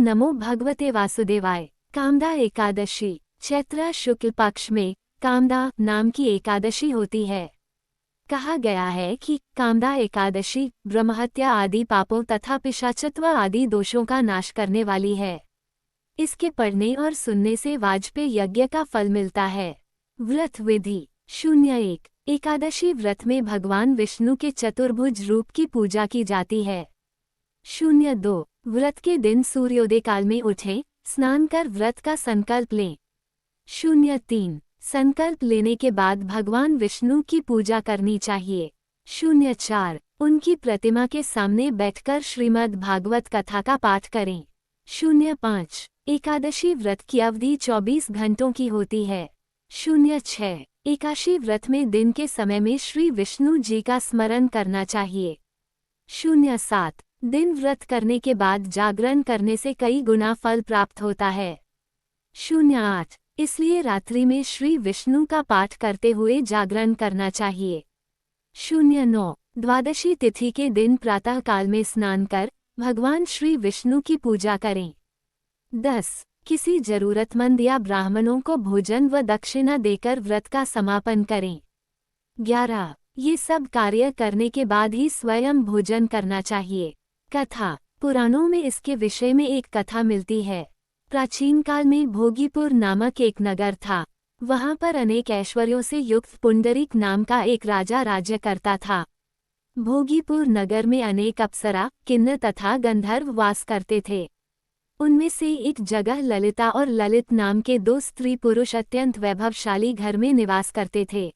नमो भगवते वासुदेवाय। कामदा एकादशी चैत्र शुक्ल पक्ष में कामदा नाम की एकादशी होती है। कहा गया है कि कामदा एकादशी ब्रह्महत्या आदि पापों तथा पिशाचत्व आदि दोषों का नाश करने वाली है। इसके पढ़ने और सुनने से वाजपेय यज्ञ का फल मिलता है। व्रत विधि 01 एकादशी व्रत में भगवान विष्णु के चतुर्भुज रूप की पूजा की जाती है। 02 व्रत के दिन सूर्योदय काल में उठें, स्नान कर व्रत का संकल्प लें। 03 संकल्प लेने के बाद भगवान विष्णु की पूजा करनी चाहिए। 04 उनकी प्रतिमा के सामने बैठकर श्रीमद् भागवत कथा का पाठ करें। 05 एकादशी व्रत की अवधि 24 घंटों की होती है। 06 एकादशी व्रत में दिन के समय में श्री विष्णु जी का स्मरण करना चाहिए। 07 दिन व्रत करने के बाद जागरण करने से कई गुना फल प्राप्त होता है। 08 इसलिए रात्रि में श्री विष्णु का पाठ करते हुए जागरण करना चाहिए। 09 द्वादशी तिथि के दिन प्रातः काल में स्नान कर भगवान श्री विष्णु की पूजा करें। 10 किसी जरूरतमंद या ब्राह्मणों को भोजन व दक्षिणा देकर व्रत का समापन करें। 11 ये सब कार्य करने के बाद ही स्वयं भोजन करना चाहिए। कथा पुराणों में इसके विषय में एक कथा मिलती है। प्राचीन काल में भोगीपुर नामक एक नगर था। वहां पर अनेक ऐश्वर्यों से युक्त पुंडरीक नाम का एक राजा राज्य करता था। भोगीपुर नगर में अनेक अप्सरा, किन्नर तथा गंधर्व वास करते थे। उनमें से एक जगह ललिता और ललित नाम के दो स्त्री पुरुष अत्यंत वैभवशाली घर में निवास करते थे।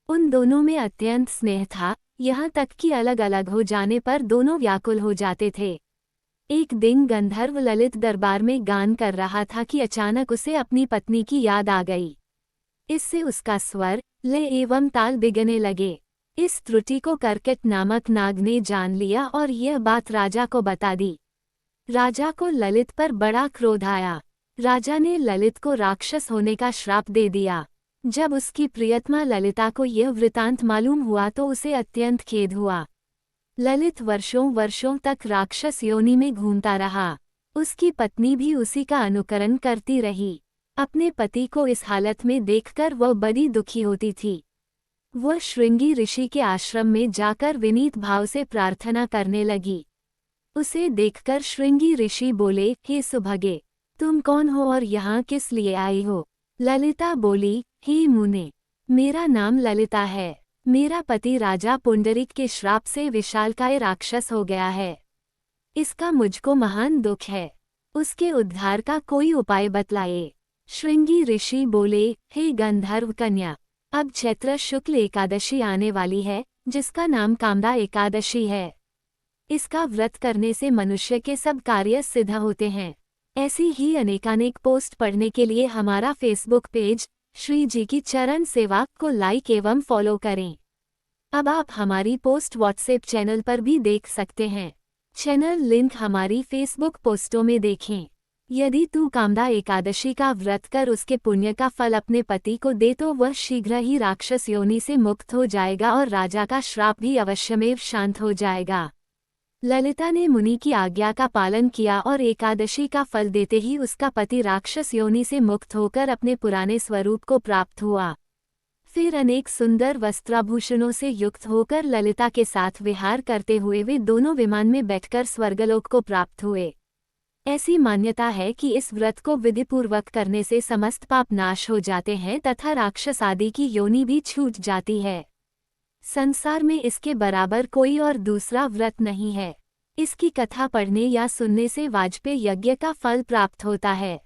उन दोनों में अत्यंत स्नेह था, यहाँ तक कि अलग अलग हो जाने पर दोनों व्याकुल हो जाते थे। एक दिन गंधर्व ललित दरबार में गान कर रहा था कि अचानक उसे अपनी पत्नी की याद आ गई। इससे उसका स्वर, लय एवं ताल बिगड़ने लगे। इस त्रुटि को कर्कट नामक नाग ने जान लिया और यह बात राजा को बता दी। राजा को ललित पर बड़ा क्रोध आया। राजा ने ललित को राक्षस होने का श्राप दे दिया। जब उसकी प्रियतमा ललिता को यह वृतांत मालूम हुआ तो उसे अत्यंत खेद हुआ। ललित वर्षों वर्षों तक राक्षस योनि में घूमता रहा। उसकी पत्नी भी उसी का अनुकरण करती रही। अपने पति को इस हालत में देखकर वह बड़ी दुखी होती थी। वह श्रृंगी ऋषि के आश्रम में जाकर विनीत भाव से प्रार्थना करने लगी। उसे देखकर श्रृंगी ऋषि बोले, हे सुभगे, तुम कौन हो और यहाँ किस लिए आई हो? ललिता बोली, हे मुने, मेरा नाम ललिता है। मेरा पति राजा पुंडरीक के श्राप से विशालकाय राक्षस हो गया है। इसका मुझको महान दुख है। उसके उद्धार का कोई उपाय बतलाए। श्रृंगी ऋषि बोले, हे गंधर्व कन्या, अब चैत्र शुक्ल एकादशी आने वाली है, जिसका नाम कामदा एकादशी है। इसका व्रत करने से मनुष्य के सब कार्य सिद्ध होते हैं। ऐसी ही अनेकानेक पोस्ट पढ़ने के लिए हमारा फेसबुक पेज श्री जी की चरण सेवा को लाइक एवं फॉलो करें। अब आप हमारी पोस्ट व्हाट्सएप चैनल पर भी देख सकते हैं। चैनल लिंक हमारी फेसबुक पोस्टों में देखें। यदि तू कामदा एकादशी का व्रत कर उसके पुण्य का फल अपने पति को दे तो वह शीघ्र ही राक्षस योनि से मुक्त हो जाएगा और राजा का श्राप भी अवश्यमेव शांत हो जाएगा। ललिता ने मुनि की आज्ञा का पालन किया और एकादशी का फल देते ही उसका पति राक्षस योनि से मुक्त होकर अपने पुराने स्वरूप को प्राप्त हुआ। फिर अनेक सुंदर वस्त्राभूषणों से युक्त होकर ललिता के साथ विहार करते हुए वे दोनों विमान में बैठकर स्वर्गलोक को प्राप्त हुए। ऐसी मान्यता है कि इस व्रत को विधिपूर्वक करने से समस्त पाप नाश हो जाते हैं तथा राक्षस आदि की योनि भी छूट जाती है। संसार में इसके बराबर कोई और दूसरा व्रत नहीं है। इसकी कथा पढ़ने या सुनने से वाजपेय यज्ञ का फल प्राप्त होता है।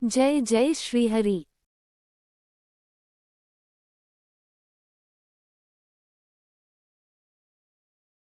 जय जय श्री हरि।